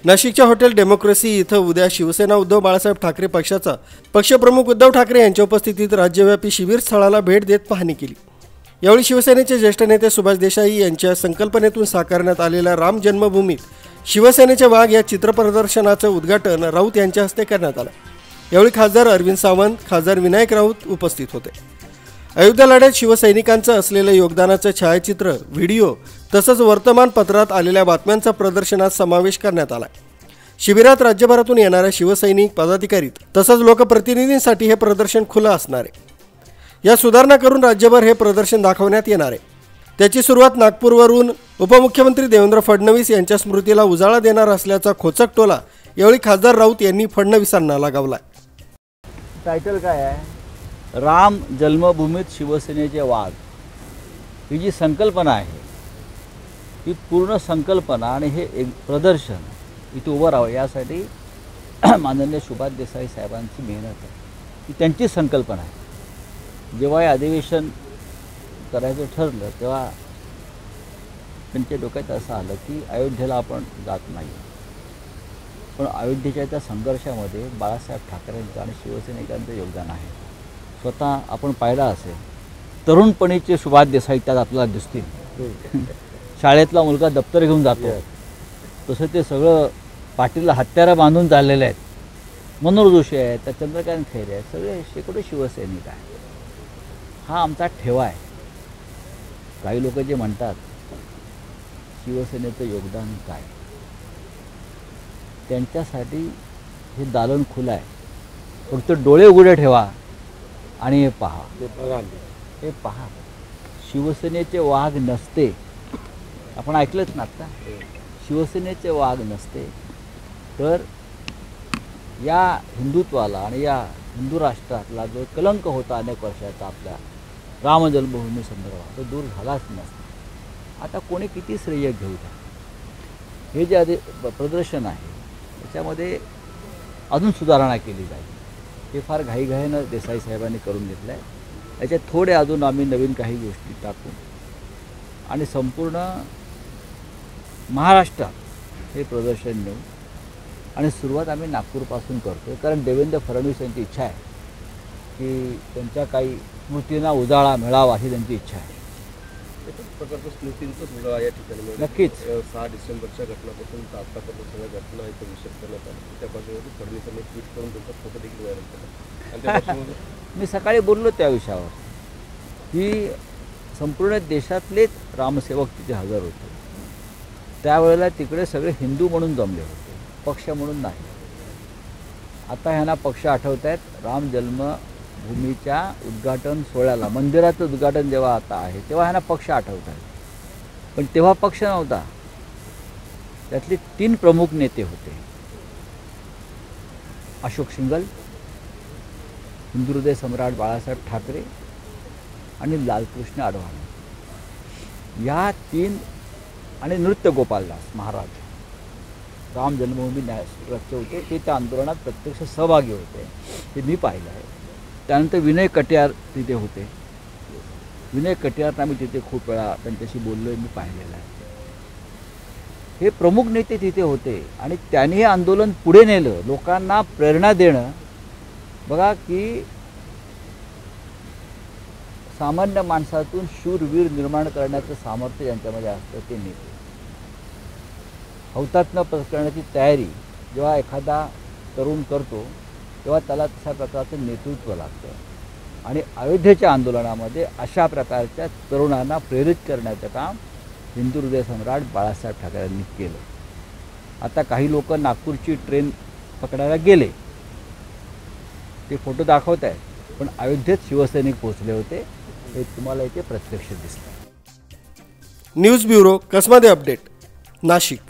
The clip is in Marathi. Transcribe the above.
नाशिकच्या हॉटेल डेमोक्रेसी इथं उद्या शिवसेना उद्धव बाळासाहेब ठाकरे पक्षाचा पक्षप्रमुख उद्धव ठाकरे यांच्या उपस्थितीत राज्यव्यापी शिबिर स्थळाला भेट देत पाहणी केली। यावेळी शिवसेनेचे ज्येष्ठ नेते सुभाष देसाई यांच्या संकल्पनेतून साकारण्यात आलेल्या राम जन्मभूमीत शिवसेनेचे वाघ या चित्रप्रदर्शनाचे उद्घाटन राऊत यांच्या हस्ते करण्यात आले। यावेळी खासदार अरविंद सावंत, खासदार विनायक राऊत उपस्थित होते। अयोध्या लढ्यात शिवसैनिकांचं असलेलं योगदानाचं छायाचित्र, व्हिडिओ तसंच वर्तमानपत्रात आलेल्या बातम्यांचा प्रदर्शनात समावेश करण्यात आला। शिबिरात राज्यभरातून येणाऱ्या शिवसैनिक, पदाधिकारी तसंच लोकप्रतिनिधींसाठी हे प्रदर्शन खुलं असणार आहे। या सुधारणा करून राज्यभर हे प्रदर्शन दाखवण्यात येणार आहे। त्याची सुरुवात नागपूरवरून उपमुख्यमंत्री देवेंद्र फडणवीस यांच्या स्मृतीला उजाळा देणार असल्याचा खोचक टोला यावेळी खासदार राऊत यांनी फडणवीसांना लगावला। टायटल काय आहे? राम जन्मभूमीत शिवसेनेचे वाघ। ही जी संकल्पना आहे ही पूर्ण संकल्पना आणि हे एक प्रदर्शन इथे उभं राहावं यासाठी माननीय सुभाष देसाई साहेबांची मेहनत आहे। ही त्यांची संकल्पना आहे। जेव्हा हे अधिवेशन करायचं ठरलं तेव्हा त्यांच्या डोक्यात असं आलं की अयोध्येला आपण जात नाही, पण अयोध्येच्या त्या संघर्षामध्ये बाळासाहेब ठाकरेंचं आणि शिवसैनिकांचं योगदान आहे। स्वतः आपण पाहिला असेल, तरुणपणीचे सुभाष देसाई त्यात आपल्याला दिसतील। शाळेतला मुलगा दप्तर घेऊन जातो तसं ते सगळं पाठीला हत्यारं बांधून चाललेले आहेत। मनोहर जोशी आहेत, त्या चंद्रकांत खैरे आहेत, सगळे शेकडो शिवसैनिक आहेत। हा आमचा ठेवा आहे। काही लोक जे म्हणतात शिवसेनेचं योगदान काय, त्यांच्यासाठी हे दालन खुलं आहे। फक्त डोळे उघडे ठेवा आणि हे पहा शिवसेनेचे वाघ नसते। आपण ऐकलंच ना आता, शिवसेनेचे वाघ नसते तर या हिंदुत्वाला आणि या हिंदू राष्ट्रातला जो कलंक होता अनेक वर्षाचा आपल्या राम जन्मभूमी संदर्भात तो दूर झालाच नसता। आता कोणी किती श्रेय घेऊ द्या, हे जे प्रदर्शन आहे त्याच्यामध्ये अजून सुधारणा केली जाईल। हे फार घाईघाईनं देसाई साहेबांनी करून घेतलं आहे। याच्यात थोडे अजून आम्ही नवीन काही गोष्टी टाकू आणि संपूर्ण महाराष्ट्रात हे प्रदर्शन नेऊ आणि सुरुवात आम्ही नागपूरपासून करतो, कारण देवेंद्र फडणवीस यांची इच्छा आहे की त्यांच्या काही स्मृतींना उजाळा मिळावा ही त्यांची इच्छा आहे। प्रकारचं स्मृतींचं उजाळा या ठिकाणी नक्कीच 6 डिसेंबरच्या घटनापासून आतापर्यंत सगळ्या घटना इथं विषद करण्यात आल्या। त्या बाजूने फडणवीसांनी ट्विट करून त्यांचा फोटो देखील व्हायरल केला। मी सकाळी बोललो त्या विषयावर की संपूर्ण देशातलेच रामसेवक तिथे हजर होते। त्यावेळेला तिकडे सगळे हिंदू म्हणून जमले होते, पक्ष म्हणून नाही। आता ह्यांना पक्ष आठवत आहेत। राम जन्मभूमीच्या उद्घाटन सोहळ्याला, मंदिराचं उद्घाटन जेव्हा आता आहे तेव्हा ह्यांना पक्ष आठवत आहेत, पण तेव्हा पक्ष नव्हता। त्यातले 3 प्रमुख नेते होते, अशोक सिंघल, हिंदू हृदय सम्राट बाळासाहेब ठाकरे आणि लालकृष्ण अडवाणी। या 3 आणि नृत्य गोपालदास महाराज राम जन्मभूमी न्यासरक्षक होते। ते त्या आंदोलनात प्रत्यक्ष सहभागी होते, ते मी पाहिलं आहे। त्यानंतर विनय कटियार तिथे होते। विनय कटियारना मी तिथे खूप वेळा त्यांच्याशी बोललो आहे, मी पाहिलेलं आहे। हे प्रमुख नेते तिथे होते आणि त्यांनी हे आंदोलन पुढे नेलं, लोकांना प्रेरणा देणं। बघा की सामान्य माणसातून शूरवीर निर्माण करण्याचं सामर्थ्य ज्यांच्यामध्ये असतं ते नेते। हौतात्म्य पत्करण्याची तयारी जेव्हा एखादा तरुण करतो तेव्हा त्याला तशा प्रकारचं नेतृत्व लागतं आणि अयोध्येच्या आंदोलनामध्ये अशा प्रकारच्या तरुणांना प्रेरित करण्याचं काम हिंदू हृदय सम्राट बाळासाहेब ठाकरेंनी केलं। आता काही लोक नागपूरची ट्रेन पकडायला गेले, ते फोटो दाखवत आहेत, पण अयोध्येत शिवसैनिक पोहोचले होते, हे तुम्हाला इथे प्रत्यक्ष दिसतं। News bureau, Kasmade update, Nashik.